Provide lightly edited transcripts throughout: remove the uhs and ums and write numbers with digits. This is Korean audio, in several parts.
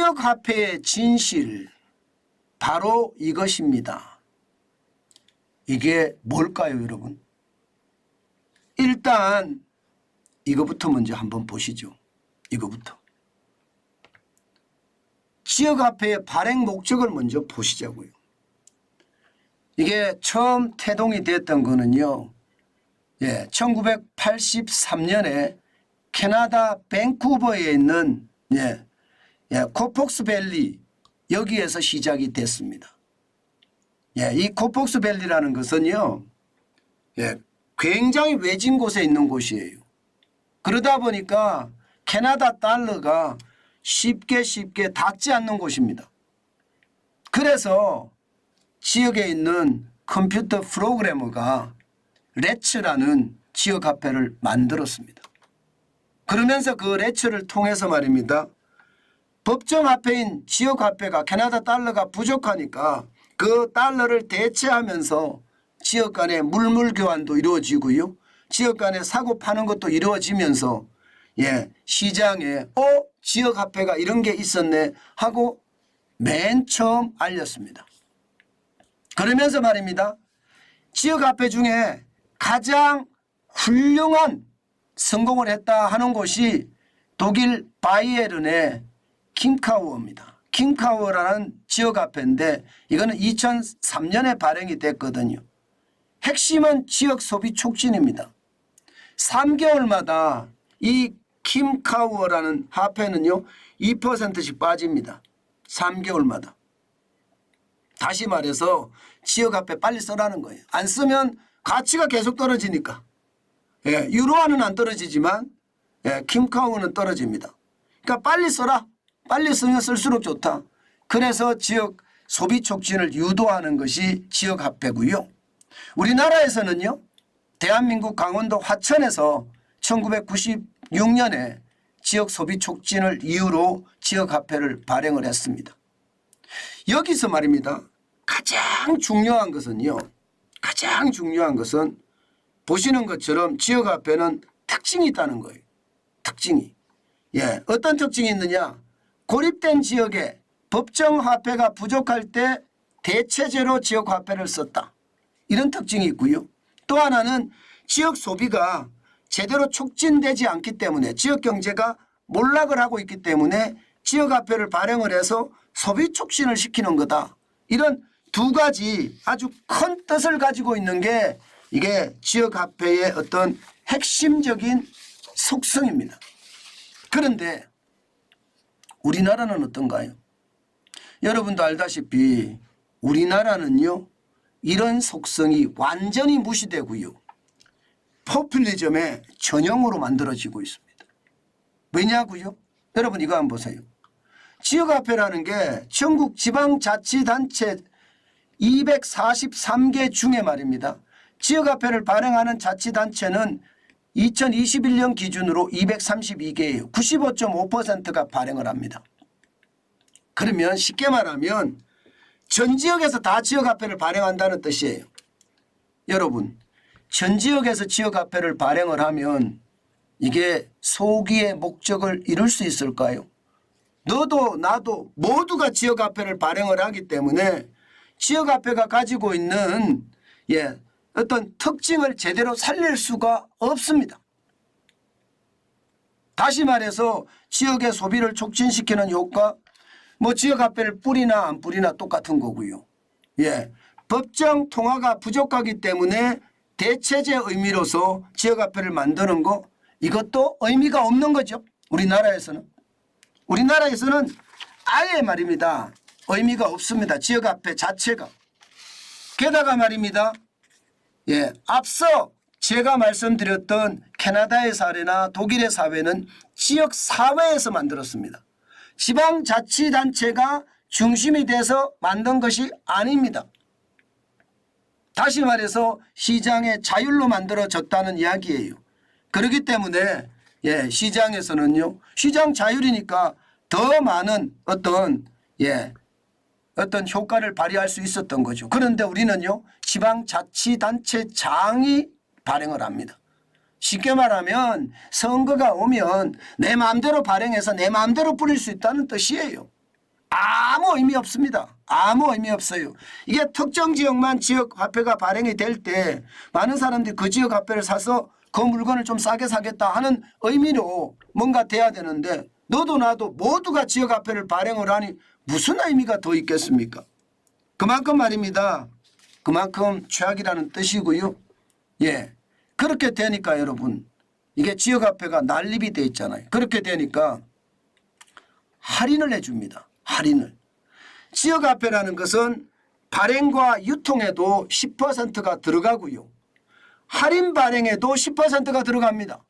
지역화폐의 진실 바로 이것입니다. 이게 뭘까요, 여러분? 일단 이거부터 먼저 한번 보시죠. 이거부터. 지역화폐의 발행 목적을 먼저 보시자고요. 이게 처음 태동이 됐던 거는요. 1983년에 캐나다 밴쿠버에 있는 코폭스밸리 여기에서 시작이 됐습니다. 이 코폭스밸리라는 것은요. 굉장히 외진 곳에 있는 곳이에요. 그러다 보니까 캐나다 달러가 쉽게 닿지 않는 곳입니다. 그래서 지역에 있는 컴퓨터 프로그래머가 레츠라는 지역화폐를 만들었습니다. 그러면서 그 레츠를 통해서 말입니다. 법정화폐인 지역화폐가 캐나다 달러가 부족하니까 그 달러를 대체하면서 지역 간의 물물 교환도 이루어지고요. 지역 간의 사고 파는 것도 이루어지면서 시장에 지역화폐가 이런 게 있었네 하고 맨 처음 알렸습니다. 그러면서 말입니다. 지역화폐 중에 가장 훌륭한 성공을 했다 하는 곳이 독일 바이에른의 킹카우어입니다. 킹카우어라는 지역화폐인데 이거는 2003년에 발행이 됐거든요. 핵심은 지역 소비 촉진입니다. 3개월마다 이 킹카우어라는 화폐는요 2%씩 빠집니다. 3개월마다. 다시 말해서 지역화폐 빨리 써라는 거예요. 안 쓰면 가치가 계속 떨어지니까. 유로화는 안 떨어지지만 킹카우어는 떨어집니다. 그러니까 빨리 써라. 빨리 쓰면 쓸수록 좋다. 그래서 지역 소비 촉진을 유도하는 것이 지역화폐고요. 우리나라에서는요. 대한민국 강원도 화천에서 1996년에 지역 소비 촉진을 이유로 지역화폐를 발행을 했습니다. 여기서 말입니다. 가장 중요한 것은요. 가장 중요한 것은 보시는 것처럼 지역화폐는 특징이 있다는 거예요. 특징이. 어떤 특징이 있느냐. 고립된 지역에 법정화폐가 부족할 때 대체제로 지역화폐를 썼다. 이런 특징이 있고요. 또 하나는 지역 소비가 제대로 촉진되지 않기 때문에 지역경제가 몰락을 하고 있기 때문에 지역화폐를 발행을 해서 소비 촉진을 시키는 거다. 이런 두 가지 아주 큰 뜻을 가지고 있는 게 이게 지역화폐의 어떤 핵심적인 속성입니다. 그런데 우리나라는 어떤가요? 여러분도 알다시피 우리나라는요. 이런 속성이 완전히 무시되고요. 포퓰리즘의 전형으로 만들어지고 있습니다. 왜냐고요? 여러분 이거 한번 보세요. 지역화폐라는 게 전국 지방자치단체 243개 중에 말입니다. 지역화폐를 발행하는 자치단체는 2021년 기준으로 232개예요. 95.5%가 발행을 합니다. 그러면 쉽게 말하면 전 지역에서 다 지역화폐를 발행한다는 뜻이에요. 여러분 전 지역에서 지역화폐를 발행을 하면 이게 소기의 목적을 이룰 수 있을까요? 너도 나도 모두가 지역화폐를 발행을 하기 때문에 지역화폐가 가지고 있는 어떤 특징을 제대로 살릴 수가 없습니다. 다시 말해서 지역의 소비를 촉진시키는 효과 지역화폐를 뿌리나 안 뿌리나 똑같은 거고요. 법정 통화가 부족하기 때문에 대체제 의미로서 지역화폐를 만드는 거 이것도 의미가 없는 거죠. 우리나라에서는 아예 말입니다. 의미가 없습니다. 지역화폐 자체가. 게다가 말입니다. 앞서 제가 말씀드렸던 캐나다의 사례나 독일의 사회는 지역사회에서 만들었습니다. 지방자치단체가 중심이 돼서 만든 것이 아닙니다. 다시 말해서 시장의 자율로 만들어졌다는 이야기예요. 그렇기 때문에 시장에서는요. 시장 자율이니까 더 많은 어떤 효과를 발휘할 수 있었던 거죠. 그런데 우리는요. 지방자치단체장이 발행을 합니다. 쉽게 말하면 선거가 오면 내 마음대로 발행해서 내 마음대로 뿌릴 수 있다는 뜻이에요. 아무 의미 없습니다. 아무 의미 없어요. 이게 특정 지역만 지역화폐가 발행이 될 때 많은 사람들이 그 지역화폐를 사서 그 물건을 좀 싸게 사겠다 하는 의미로 뭔가 돼야 되는데 너도 나도 모두가 지역화폐를 발행을 하니 무슨 의미가 더 있겠습니까? 그만큼 말입니다. 그만큼 최악이라는 뜻이고요. 예, 그렇게 되니까 여러분 이게 지역화폐가 난립이 돼 있잖아요. 그렇게 되니까 할인을 해줍니다. 할인을. 지역화폐라는 것은 발행과 유통에도 10%가 들어가고요. 할인 발행에도 10%가 들어갑니다.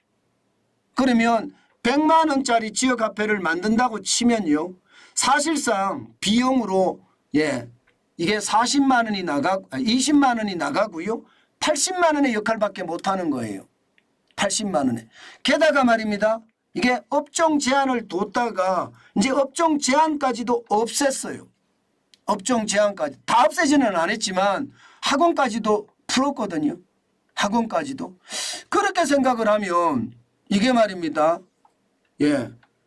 그러면 100만 원짜리 지역화폐를 만든다고 치면요. 사실상 비용으로 이게 40만 원이 20만 원이 나가고요. 80만 원의 역할밖에 못하는 거예요. 80만 원에. 게다가 말입니다. 이게 업종 제한을 뒀다가 이제 업종 제한까지도 없앴어요. 업종 제한까지. 다 없애지는 않았지만 학원까지도 풀었거든요. 학원까지도. 그렇게 생각을 하면 이게 말입니다.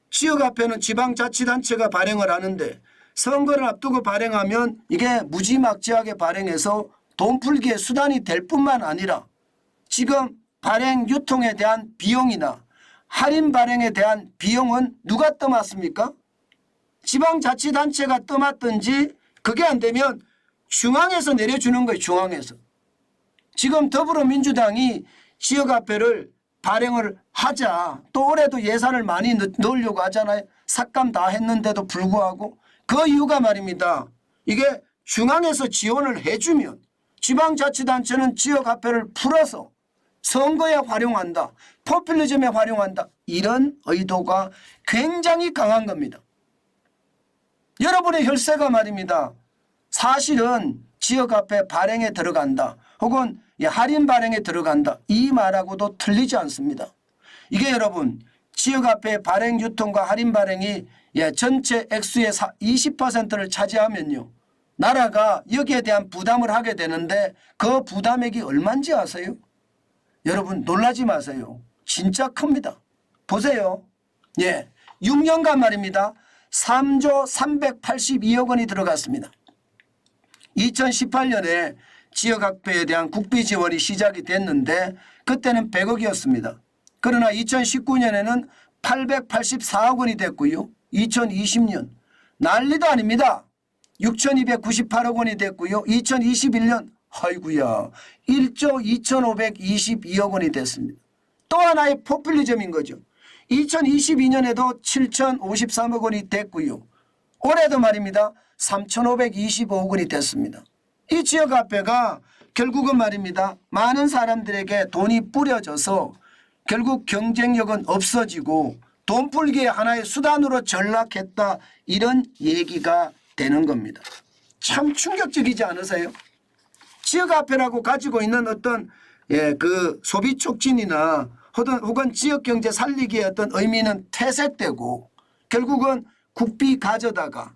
지역화폐는 지방자치단체가 발행을 하는데 선거를 앞두고 발행하면 이게 무지막지하게 발행해서 돈 풀기의 수단이 될 뿐만 아니라 지금 발행 유통에 대한 비용이나 할인 발행에 대한 비용은 누가 떠맡습니까? 지방자치단체가 떠맡든지 그게 안 되면 중앙에서 내려주는 거예요. 중앙에서. 지금 더불어민주당이 지역화폐를 발행을 하자. 또 올해도 예산을 많이 넣으려고 하잖아요. 삭감 다 했는데도 불구하고 그 이유가 말입니다. 이게 중앙에서 지원을 해주면 지방자치단체는 지역화폐를 풀어서 선거에 활용한다. 포퓰리즘에 활용한다. 이런 의도가 굉장히 강한 겁니다. 여러분의 혈세가 말입니다. 사실은 지역화폐 발행에 들어간다. 혹은 할인 발행에 들어간다. 이 말하고도 틀리지 않습니다. 이게 여러분 지역화폐 발행 유통과 할인 발행이 전체 액수의 20%를 차지하면요. 나라가 여기에 대한 부담을 하게 되는데 그 부담액이 얼마인지 아세요? 여러분 놀라지 마세요. 진짜 큽니다. 보세요. 6년간 말입니다. 3조 382억 원이 들어갔습니다. 2018년에 지역화폐에 대한 국비 지원이 시작이 됐는데 그때는 100억이었습니다. 그러나 2019년에는 884억 원이 됐고요. 2020년 난리도 아닙니다. 6,298억 원이 됐고요. 2021년 아이고야 1조 2,522억 원이 됐습니다. 또 하나의 포퓰리즘인 거죠. 2022년에도 7,053억 원이 됐고요. 올해도 말입니다. 3,525억 원이 됐습니다. 이 지역화폐가 결국은 말입니다. 많은 사람들에게 돈이 뿌려져서 결국 경쟁력은 없어지고 돈 풀기의 하나의 수단으로 전락했다. 이런 얘기가 되는 겁니다. 참 충격적이지 않으세요? 지역화폐라고 가지고 있는 어떤 그 소비 촉진이나 혹은 지역경제 살리기의 어떤 의미는 퇴색되고 결국은 국비 가져다가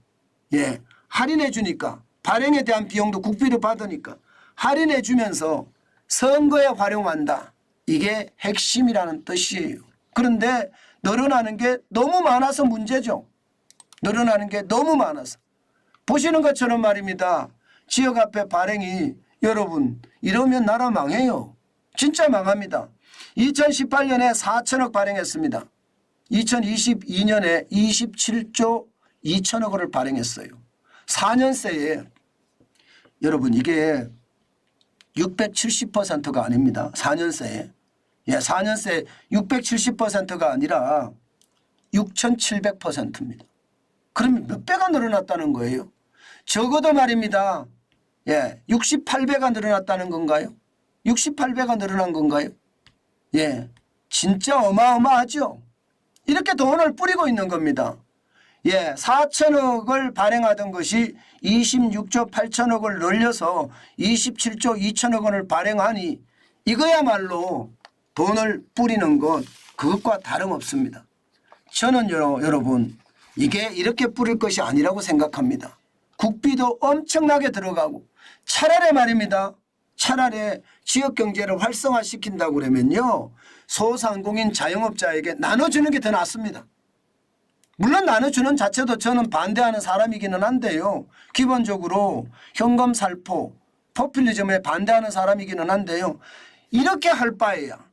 할인해 주니까 발행에 대한 비용도 국비로 받으니까 할인해 주면서 선거에 활용한다. 이게 핵심이라는 뜻이에요. 그런데 늘어나는 게 너무 많아서 문제죠. 늘어나는 게 너무 많아서. 보시는 것처럼 말입니다. 지역화폐 발행이 여러분 이러면 나라 망해요. 진짜 망합니다. 2018년에 4천억 발행했습니다. 2022년에 27조 2천억 원을 발행했어요. 4년 새에 여러분 이게 670%가 아닙니다. 4년 새에. 4년 새에 670%가 아니라 6,700%입니다. 그러면 몇 배가 늘어났다는 거예요? 적어도 말입니다. 68배가 늘어났다는 건가요? 68배가 늘어난 건가요? 진짜 어마어마하죠. 이렇게 돈을 뿌리고 있는 겁니다. 4천억을 발행하던 것이 26조 8천억을 늘려서 27조 2천억 원을 발행하니 이거야말로 돈을 뿌리는 것 그것과 다름없습니다. 저는 여러분 이게 이렇게 뿌릴 것이 아니라고 생각합니다. 국비도 엄청나게 들어가고 차라리 말입니다. 차라리 지역경제를 활성화시킨다고 그러면요. 소상공인 자영업자에게 나눠주는 게 더 낫습니다. 물론 나눠주는 자체도 저는 반대하는 사람이기는 한데요. 기본적으로 현금 살포, 포퓰리즘에 반대하는 사람이기는 한데요. 이렇게 할 바에야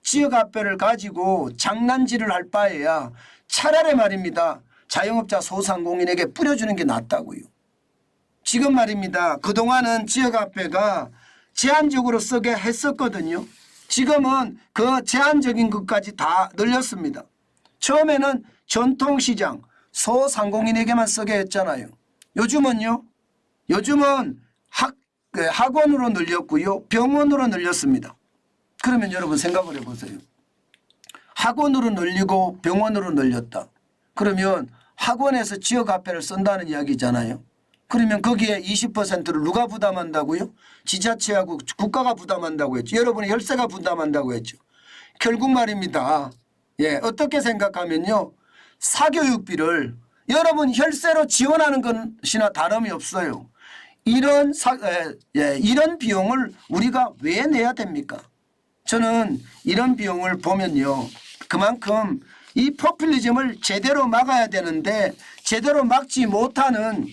지역화폐를 가지고 장난질을 할 바에야 차라리 말입니다. 자영업자 소상공인에게 뿌려주는 게 낫다고요. 지금 말입니다. 그동안은 지역화폐가 제한적으로 쓰게 했었거든요. 지금은 그 제한적인 것까지 다 늘렸습니다. 처음에는 전통시장 소상공인에게만 쓰게 했잖아요. 요즘은요. 요즘은 학원으로 늘렸고요. 병원으로 늘렸습니다. 그러면 여러분 생각을 해보세요. 학원으로 늘리고 병원으로 늘렸다. 그러면 학원에서 지역화폐를 쓴다는 이야기잖아요. 그러면 거기에 20%를 누가 부담한다고요? 지자체하고 국가가 부담한다고 했죠. 여러분이 혈세가 부담한다고 했죠. 결국 말입니다. 예, 어떻게 생각하면요. 사교육비를 여러분 혈세로 지원하는 것이나 다름이 없어요. 이런 이런 비용을 우리가 왜 내야 됩니까? 저는 이런 비용을 보면요. 그만큼 이 포퓰리즘을 제대로 막아야 되는데 제대로 막지 못하는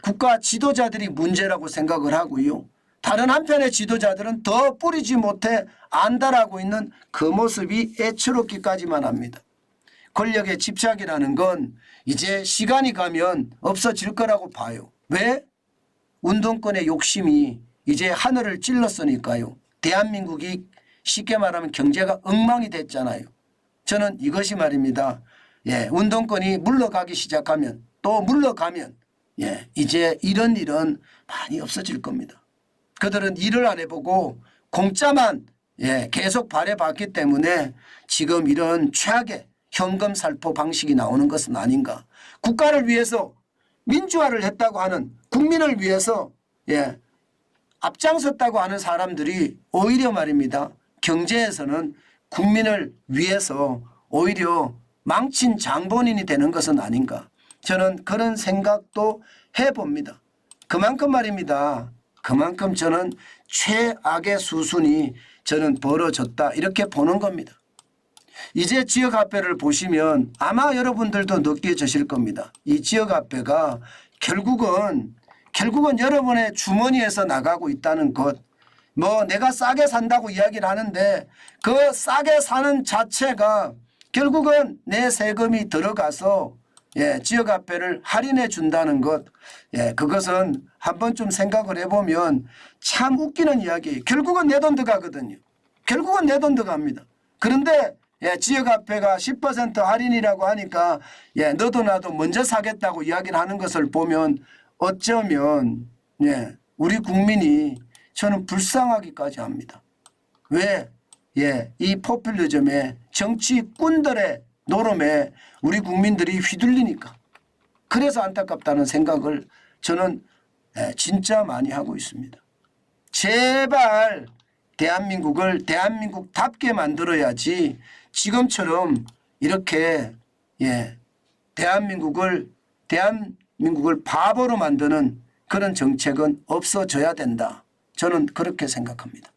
국가 지도자들이 문제라고 생각을 하고요. 다른 한편의 지도자들은 더 뿌리지 못해 안달하고 있는 그 모습이 애처롭기까지만 합니다. 권력의 집착이라는 건 이제 시간이 가면 없어질 거라고 봐요. 왜? 운동권의 욕심이 이제 하늘을 찔렀으니까요. 대한민국이 쉽게 말하면 경제가 엉망이 됐잖아요. 저는 이것이 말입니다. 운동권이 물러가기 시작하면 또 물러가면 이제 이런 일은 많이 없어질 겁니다. 그들은 일을 안 해보고 공짜만 계속 바래봤기 때문에 지금 이런 최악의 현금 살포 방식이 나오는 것은 아닌가. 국가를 위해서 민주화를 했다고 하는 국민을 위해서 앞장섰다고 하는 사람들이 오히려 말입니다. 경제에서는 국민을 위해서 오히려 망친 장본인이 되는 것은 아닌가. 저는 그런 생각도 해봅니다. 그만큼 말입니다. 그만큼 저는 최악의 수순이 저는 벌어졌다 이렇게 보는 겁니다. 이제 지역화폐를 보시면 아마 여러분들도 느껴지실 겁니다. 이 지역화폐가 결국은 여러분의 주머니에서 나가고 있다는 것. 뭐 내가 싸게 산다고 이야기를 하는데 그 싸게 사는 자체가 결국은 내 세금이 들어가서 지역화폐를 할인해 준다는 것. 그것은 한번 좀 생각을 해보면 참 웃기는 이야기예요. 결국은 내 돈 들어가거든요. 결국은 내 돈 들어갑니다. 그런데 지역화폐가 10% 할인이라고 하니까 너도 나도 먼저 사겠다고 이야기를 하는 것을 보면 어쩌면 우리 국민이 저는 불쌍하기까지 합니다. 왜? 이 포퓰리즘에 정치꾼들의 노름에 우리 국민들이 휘둘리니까. 그래서 안타깝다는 생각을 저는 진짜 많이 하고 있습니다. 제발 대한민국을 대한민국답게 만들어야지 지금처럼 이렇게 대한민국을 바보로 만드는 그런 정책은 없어져야 된다. 저는 그렇게 생각합니다.